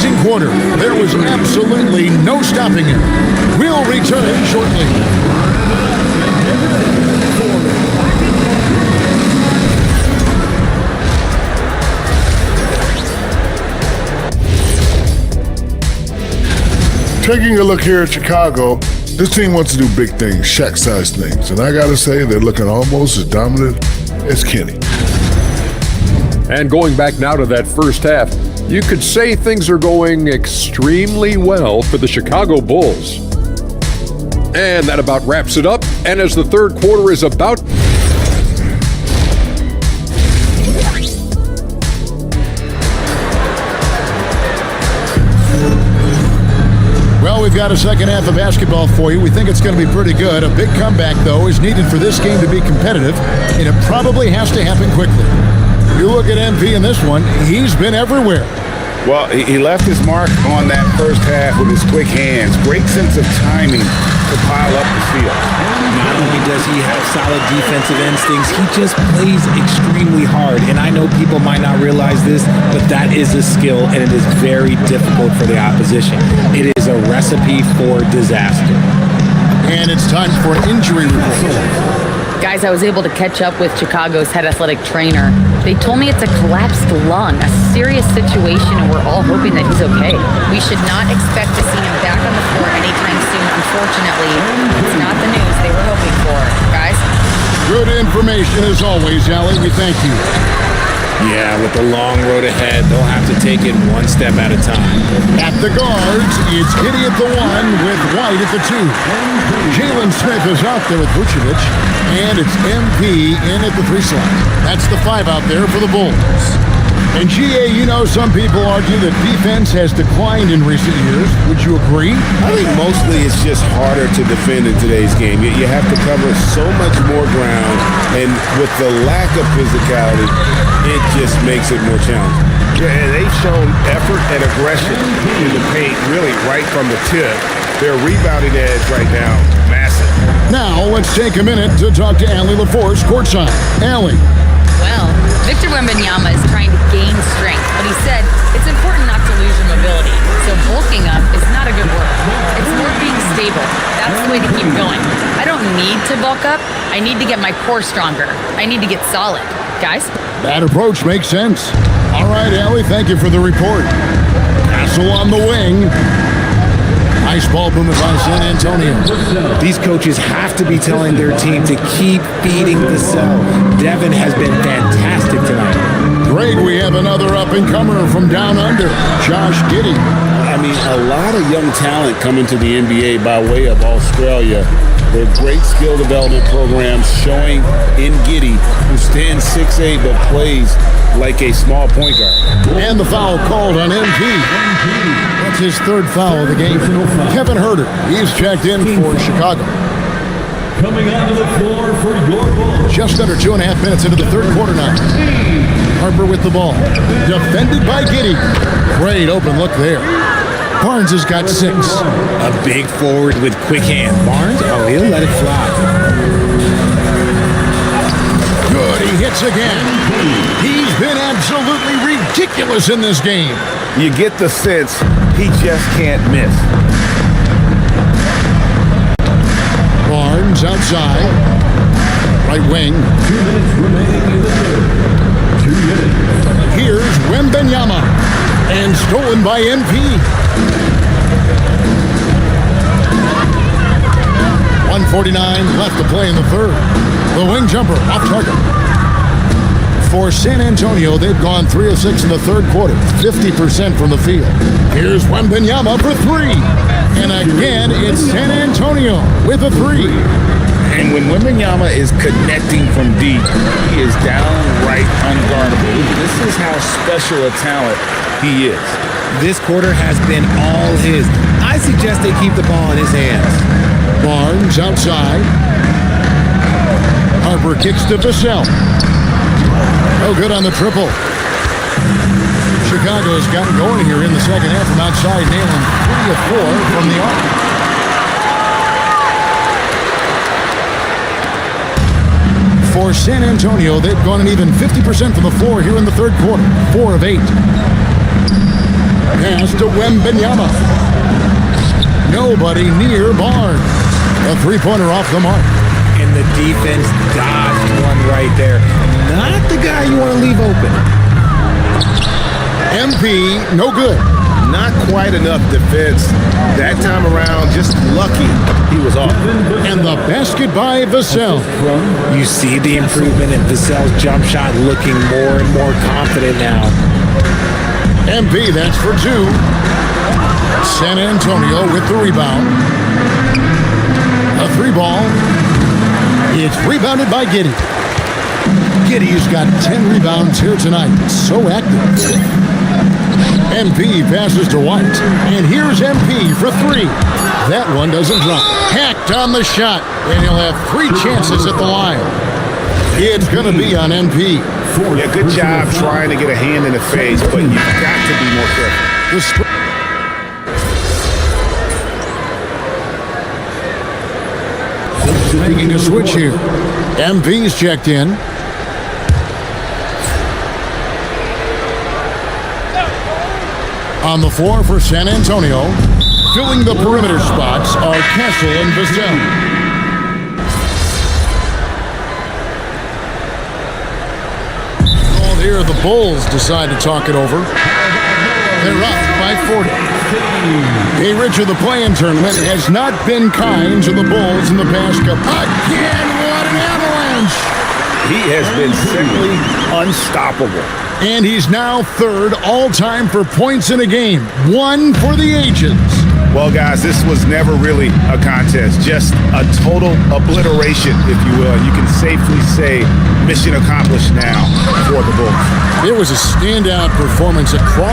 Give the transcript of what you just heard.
amazing quarter. There was absolutely no stopping him. We'll return shortly. Taking a look here at Chicago, this team wants to do big things, Shaq-sized things. And I got to say, they're looking almost as dominant as Kenny. And going back now to that first half, you could say things are going extremely well for the Chicago Bulls. And that about wraps it up. And as the third quarter is about... Well, we've got a second half of basketball for you. We think it's going to be pretty good. A big comeback, though, is needed for this game to be competitive, and it probably has to happen quickly. You look at MP in this one, he's been everywhere. Well, he left his mark on that first half with his quick hands. Great sense of timing to pile up the field. Not only does he have solid defensive instincts, he just plays extremely hard. And I know people might not realize this, but that is a skill, and it is very difficult for the opposition. It is a recipe for disaster. And it's time for an injury report. Guys, I was able to catch up with Chicago's head athletic trainer. They told me it's a collapsed lung, a serious situation, and we're all hoping that he's okay. We should not expect to see him back on the floor anytime soon. Unfortunately, it's not the news they were hoping for. Guys? Good information as always, Allie. We thank you. Yeah, with the long road ahead, they'll have to take it one step at a time. At the guards, it's Giddey at the 1 with White at the 2. Jalen Smith is out there with Vucevic, and it's MP in at the 3 slot. That's the 5 out there for the Bulls. And GA, you know, some people argue that defense has declined in recent years. Would you agree? I think mostly it's just harder to defend in today's game. You have to cover so much more ground, and with the lack of physicality, it just makes it more challenging. Yeah, and they've shown effort and aggression in the paint, really right from the tip. Their rebounding edge right now, massive. Now, let's take a minute to talk to Allie LaForce courtside. Allie. Well, Victor Wembanyama is trying to gain strength, but he said it's important not to lose your mobility. So bulking up is not a good word. It's more being stable. That's the way to keep going. I don't need to bulk up. I need to get my core stronger. I need to get solid. Guys? That approach makes sense. All right, Allie, thank you for the report. Castle on the wing. Nice ball movement by San Antonio. These coaches have to be telling their team to keep feeding the cell. Devin has been fantastic tonight. Greg, we have another up-and-comer from down under, Josh Giddey. I mean, a lot of young talent coming to the NBA by way of Australia. They're great skill development programs showing in Giddey, who stands 6'8", but plays like a small point guard. And the foul called on MP. That's his third foul of the game. Kevin Huerter, he's checked in for Chicago. Coming onto the floor for your Bulls. Just under 2.5 minutes into the third quarter now. Harper with the ball. Defended by Giddey. Great open look there. Barnes has got 6. A big forward with quick hands. Barnes, he'll let it fly. Good, he hits again. He's been absolutely ridiculous in this game. You get the sense he just can't miss. Barnes outside. Right wing. 2 minutes remaining in the third. 2 minutes. Here's Wembanyama. And stolen by MP. 1:49 left to play in the third. The wing jumper off target. For San Antonio, they've gone 3 of 6 in the third quarter, 50% from the field. Here's Wembanyama for 3. And again, it's San Antonio with a 3. And when Wembanyama is connecting from deep, he is downright unguardable. This is how special a talent he is. This quarter has been all his. I suggest they keep the ball in his hands. Barnes outside. Harper kicks to Vassell. No good on the triple. Chicago's gotten going here in the second half from outside, nailing 3 of 4 from the arc. For San Antonio, they've gone an even 50% from the floor here in the third quarter. 4 of 8. Pass to Wembanyama. Nobody near Barnes. A three-pointer off the mark. And the defense dodged one right there. Not the guy you want to leave open. MP, no good. Not quite enough defense that time around. Just lucky he was off. And the basket by Vassell. You see the improvement in Vassell's jump shot, looking more and more confident now. MP, that's for two. San Antonio with the rebound. A three ball. It's rebounded by Giddey. Giddey's got 10 rebounds here tonight. So active. MP passes to White. And here's MP for three. That one doesn't drop. Hacked on the shot. And he'll have 3 chances at the line. It's going to be on MP. Yeah, good job trying to get a hand in the face, but you've got to be more careful. Making a switch here. MP's checked in. On the floor for San Antonio, filling the perimeter spots are Castle and Vassell. Oh, here the Bulls decide to talk it over. They're up by 40. A Richard, the play-in tournament has not been kind to the Bulls in the past couple. Again, what an avalanche! He has been simply unstoppable. And he's now third all-time for points in a game. One for the ages. Well, guys, this was never really a contest. Just a total obliteration, if you will. You can safely say mission accomplished now for the Bulls. It was a standout performance across